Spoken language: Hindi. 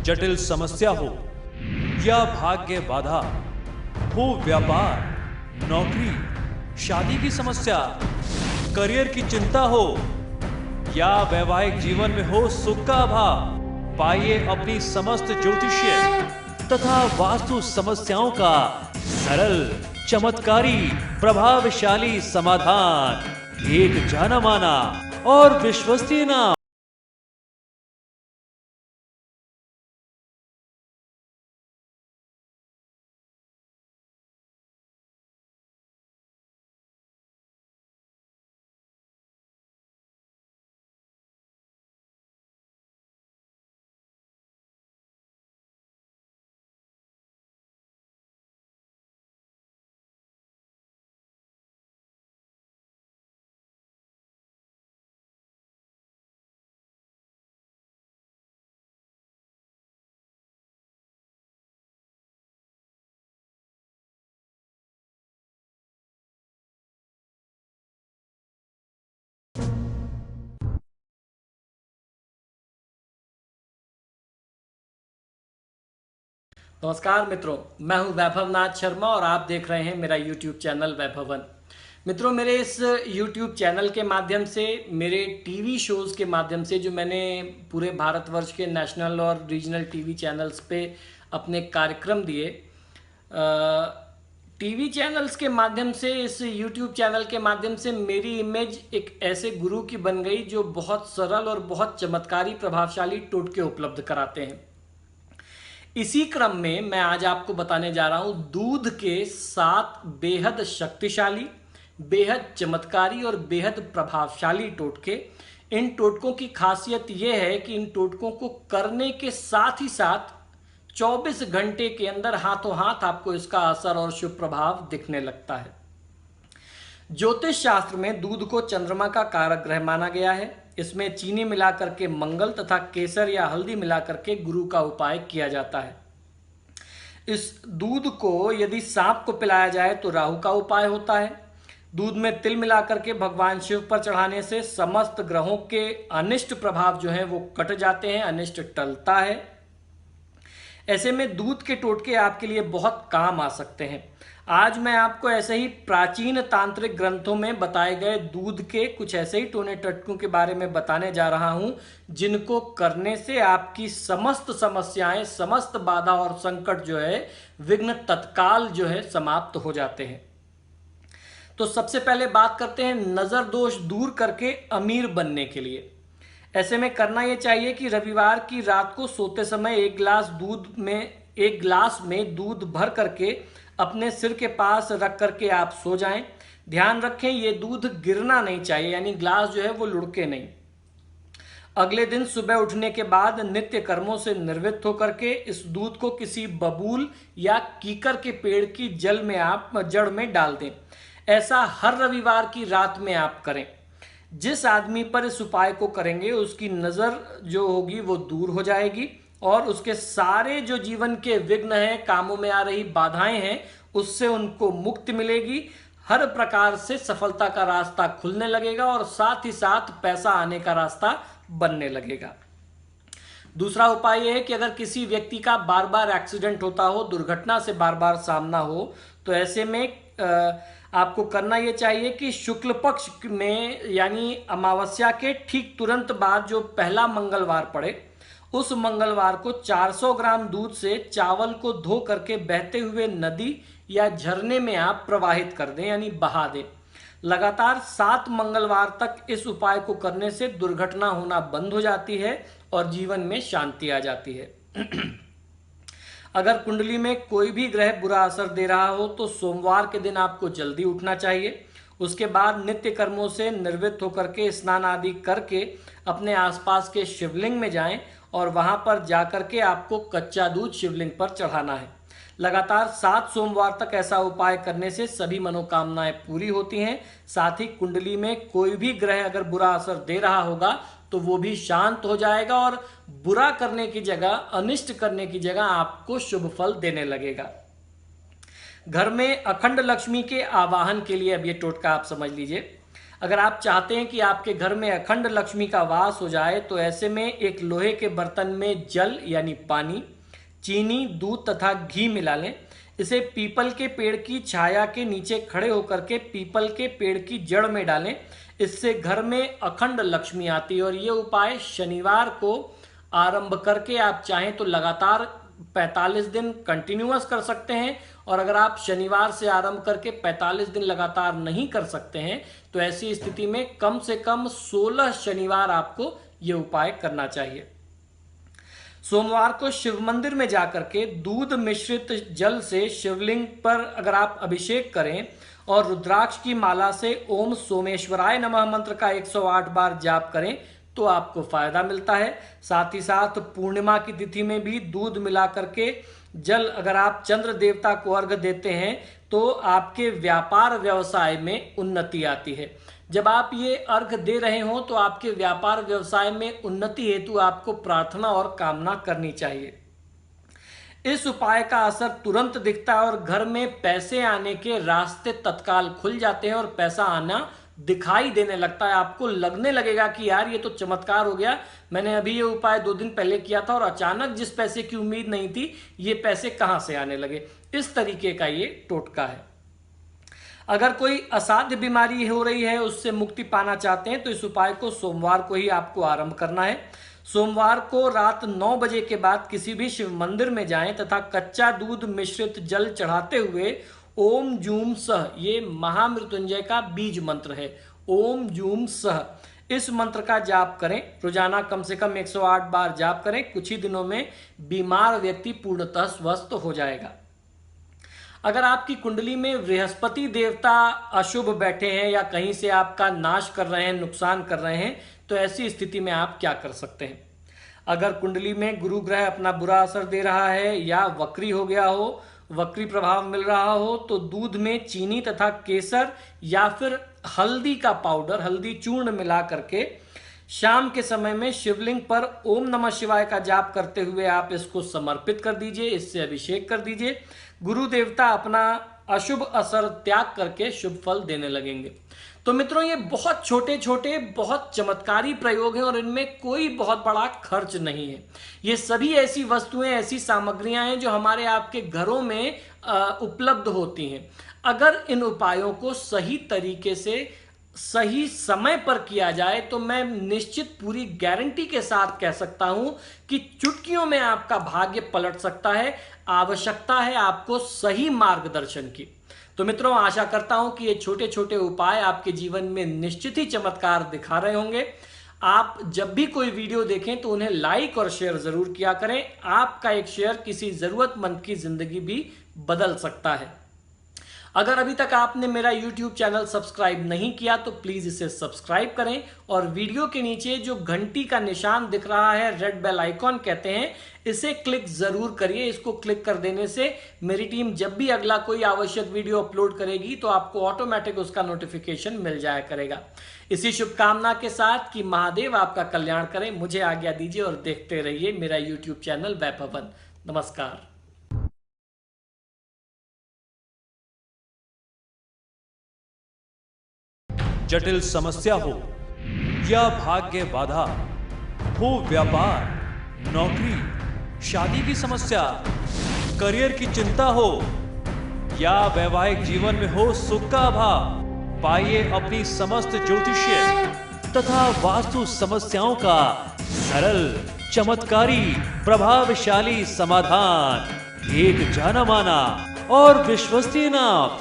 जटिल समस्या हो या भाग्य बाधा, हो व्यापार, नौकरी, शादी की समस्या, करियर की चिंता हो या वैवाहिक जीवन में हो सुख का अभाव, पाइए अपनी समस्त ज्योतिषीय तथा वास्तु समस्याओं का सरल, चमत्कारी, प्रभावशाली समाधान। एक जाना माना और विश्वसनीय नाम। नमस्कार मित्रों, मैं हूं वैभव नाथ शर्मा और आप देख रहे हैं मेरा YouTube चैनल वैभवन। मित्रों, मेरे इस YouTube चैनल के माध्यम से, मेरे टीवी शोज़ के माध्यम से, जो मैंने पूरे भारतवर्ष के नेशनल और रीजनल टीवी चैनल्स पे अपने कार्यक्रम दिए, टीवी चैनल्स के माध्यम से, इस YouTube चैनल के माध्यम से मेरी इमेज एक ऐसे गुरु की बन गई जो बहुत सरल और बहुत चमत्कारी, प्रभावशाली टोटके उपलब्ध कराते हैं। इसी क्रम में मैं आज आपको बताने जा रहा हूं दूध के 7 बेहद शक्तिशाली, बेहद चमत्कारी और बेहद प्रभावशाली टोटके। इन टोटकों की खासियत यह है कि इन टोटकों को करने के साथ ही साथ 24 घंटे के अंदर हाथों हाथ आपको इसका असर और शुभ प्रभाव दिखने लगता है। ज्योतिष शास्त्र में दूध को चंद्रमा का कारक ग्रह माना गया है। इसमें चीनी मिलाकर के मंगल तथा केसर या हल्दी मिलाकर के गुरु का उपाय किया जाता है। इस दूध को यदि सांप को पिलाया जाए तो राहु का उपाय होता है। दूध में तिल मिलाकर के भगवान शिव पर चढ़ाने से समस्त ग्रहों के अनिष्ट प्रभाव जो हैं वो कट जाते हैं, अनिष्ट टलता है। ऐसे में दूध के टोटके आपके लिए बहुत काम आ सकते हैं। आज मैं आपको ऐसे ही प्राचीन तांत्रिक ग्रंथों में बताए गए दूध के कुछ ऐसे ही टोने टटकों के बारे में बताने जा रहा हूं, जिनको करने से आपकी समस्त समस्याएं, समस्त बाधा और संकट जो है, विघ्न तत्काल जो है समाप्त हो जाते हैं। तो सबसे पहले बात करते हैं नजर दोष दूर करके अमीर बनने के लिए। ऐसे में करना यह चाहिए कि रविवार की रात को सोते समय एक गिलास में दूध भर करके अपने सिर के पास रख करके आप सो जाएं। ध्यान रखें ये दूध गिरना नहीं चाहिए, यानी ग्लास जो है वो लुढ़के नहीं। अगले दिन सुबह उठने के बाद नित्य कर्मों से निवृत्त होकर के इस दूध को किसी बबूल या कीकर के पेड़ की जड़ में डाल दें। ऐसा हर रविवार की रात में आप करें। जिस आदमी पर इस उपाय को करेंगे उसकी नजर जो होगी वो दूर हो जाएगी और उसके सारे जो जीवन के विघ्न हैं, कामों में आ रही बाधाएं हैं, उससे उनको मुक्ति मिलेगी। हर प्रकार से सफलता का रास्ता खुलने लगेगा और साथ ही साथ पैसा आने का रास्ता बनने लगेगा। दूसरा उपाय यह है कि अगर किसी व्यक्ति का बार बार एक्सीडेंट होता हो, दुर्घटना से बार बार सामना हो, तो ऐसे में आपको करना यह चाहिए कि शुक्ल पक्ष में, यानी अमावस्या के ठीक तुरंत बाद जो पहला मंगलवार पड़े, उस मंगलवार को 400 ग्राम दूध से चावल को धो करके बहते हुए नदी या झरने में आप प्रवाहित कर दें, यानी बहा दें। लगातार 7 मंगलवार तक इस उपाय को करने से दुर्घटना होना बंद हो जाती है और जीवन में शांति आ जाती है। अगर कुंडली में कोई भी ग्रह बुरा असर दे रहा हो तो सोमवार के दिन आपको जल्दी उठना चाहिए। उसके बाद नित्य कर्मों से निवृत्त होकर के स्नान आदि करके अपने आसपास के शिवलिंग में जाएं और वहां पर जाकर के आपको कच्चा दूध शिवलिंग पर चढ़ाना है। लगातार 7 सोमवार तक ऐसा उपाय करने से सभी मनोकामनाएं पूरी होती हैं। साथ ही कुंडली में कोई भी ग्रह अगर बुरा असर दे रहा होगा तो वो भी शांत हो जाएगा और बुरा करने की जगह, अनिष्ट करने की जगह आपको शुभ फल देने लगेगा। घर में अखंड लक्ष्मी के आवाहन के लिए अब ये टोटका आप समझ लीजिए। अगर आप चाहते हैं कि आपके घर में अखंड लक्ष्मी का वास हो जाए तो ऐसे में एक लोहे के बर्तन में जल यानी पानी, चीनी, दूध तथा घी मिला लें। इसे पीपल के पेड़ की छाया के नीचे खड़े होकर के पीपल के पेड़ की जड़ में डालें। इससे घर में अखंड लक्ष्मी आती है। और ये उपाय शनिवार को आरंभ करके आप चाहें तो लगातार 45 दिन कंटिन्यूअस कर सकते हैं। और अगर आप शनिवार से आरंभ करके 45 दिन लगातार नहीं कर सकते हैं तो ऐसी स्थिति में कम से कम 16 शनिवार आपको ये उपाय करना चाहिए। सोमवार को शिव मंदिर में जाकर के दूध मिश्रित जल से शिवलिंग पर अगर आप अभिषेक करें और रुद्राक्ष की माला से ओम सोमेश्वराय नमः मंत्र का 108 बार जाप करें तो आपको फायदा मिलता है। साथ ही साथ पूर्णिमा की तिथि में भी दूध मिला करके जल अगर आप चंद्र देवता को अर्घ्य देते हैं तो आपके व्यापार व्यवसाय में उन्नति आती है। जब आप ये अर्घ दे रहे हो तो आपके व्यापार व्यवसाय में उन्नति हेतु आपको प्रार्थना और कामना करनी चाहिए। इस उपाय का असर तुरंत दिखता है और घर में पैसे आने के रास्ते तत्काल खुल जाते हैं और पैसा आना दिखाई देने लगता है। आपको लगने लगेगा कि यार ये तो चमत्कार हो गया, मैंने अभी ये उपाय 2 दिन पहले किया था और अचानक जिस पैसे की उम्मीद नहीं थी ये पैसे कहां से आने लगे। इस तरीके का ये टोटका है। अगर कोई असाध्य बीमारी हो रही है, उससे मुक्ति पाना चाहते हैं तो इस उपाय को सोमवार को ही आपको आरंभ करना है। सोमवार को रात 9 बजे के बाद किसी भी शिव मंदिर में जाएं तथा कच्चा दूध मिश्रित जल चढ़ाते हुए ओम जूम सह, ये महामृत्युंजय का बीज मंत्र है, ओम जूम सह, इस मंत्र का जाप करें। रोजाना कम से कम 108 बार जाप करें। कुछ ही दिनों में बीमार व्यक्ति पूर्णतः स्वस्थ हो जाएगा। अगर आपकी कुंडली में बृहस्पति देवता अशुभ बैठे हैं या कहीं से आपका नाश कर रहे हैं, नुकसान कर रहे हैं, तो ऐसी स्थिति में आप क्या कर सकते हैं। अगर कुंडली में गुरु ग्रह अपना बुरा असर दे रहा है या वक्री हो गया हो, वक्री प्रभाव मिल रहा हो, तो दूध में चीनी तथा केसर या फिर हल्दी का पाउडर, हल्दी चूर्ण मिला करके शाम के समय में शिवलिंग पर ओम नमः शिवाय का जाप करते हुए आप इसको समर्पित कर दीजिए, इससे अभिषेक कर दीजिए। गुरु देवता अपना अशुभ असर त्याग करके शुभ फल देने लगेंगे। तो मित्रों, ये बहुत छोटे छोटे बहुत चमत्कारी प्रयोग हैं और इनमें कोई बहुत बड़ा खर्च नहीं है। ये सभी ऐसी वस्तुएं, ऐसी सामग्रियां हैं जो हमारे आपके घरों में उपलब्ध होती हैं। अगर इन उपायों को सही तरीके से सही समय पर किया जाए तो मैं निश्चित पूरी गारंटी के साथ कह सकता हूं कि चुटकियों में आपका भाग्य पलट सकता है। आवश्यकता है आपको सही मार्गदर्शन की। तो मित्रों, आशा करता हूं कि ये छोटे छोटे उपाय आपके जीवन में निश्चित ही चमत्कार दिखा रहे होंगे। आप जब भी कोई वीडियो देखें तो उन्हें लाइक और शेयर जरूर किया करें। आपका एक शेयर किसी जरूरतमंद की जिंदगी भी बदल सकता है। अगर अभी तक आपने मेरा YouTube चैनल सब्सक्राइब नहीं किया तो प्लीज इसे सब्सक्राइब करें और वीडियो के नीचे जो घंटी का निशान दिख रहा है, रेड बेल आइकॉन कहते हैं, इसे क्लिक जरूर करिए। इसको क्लिक कर देने से मेरी टीम जब भी अगला कोई आवश्यक वीडियो अपलोड करेगी तो आपको ऑटोमेटिक उसका नोटिफिकेशन मिल जाया करेगा। इसी शुभकामना के साथ कि महादेव आपका कल्याण करें, मुझे आज्ञा दीजिए और देखते रहिए मेरा YouTube चैनल वैभवन। नमस्कार। जटिल समस्या हो या भाग्य बाधा हो, व्यापार, नौकरी, शादी की समस्या, करियर की चिंता हो या वैवाहिक जीवन में हो सुख का अभाव, पाइए अपनी समस्त ज्योतिषीय तथा वास्तु समस्याओं का सरल, चमत्कारी, प्रभावशाली समाधान। एक जाना माना और विश्वसनीय नाम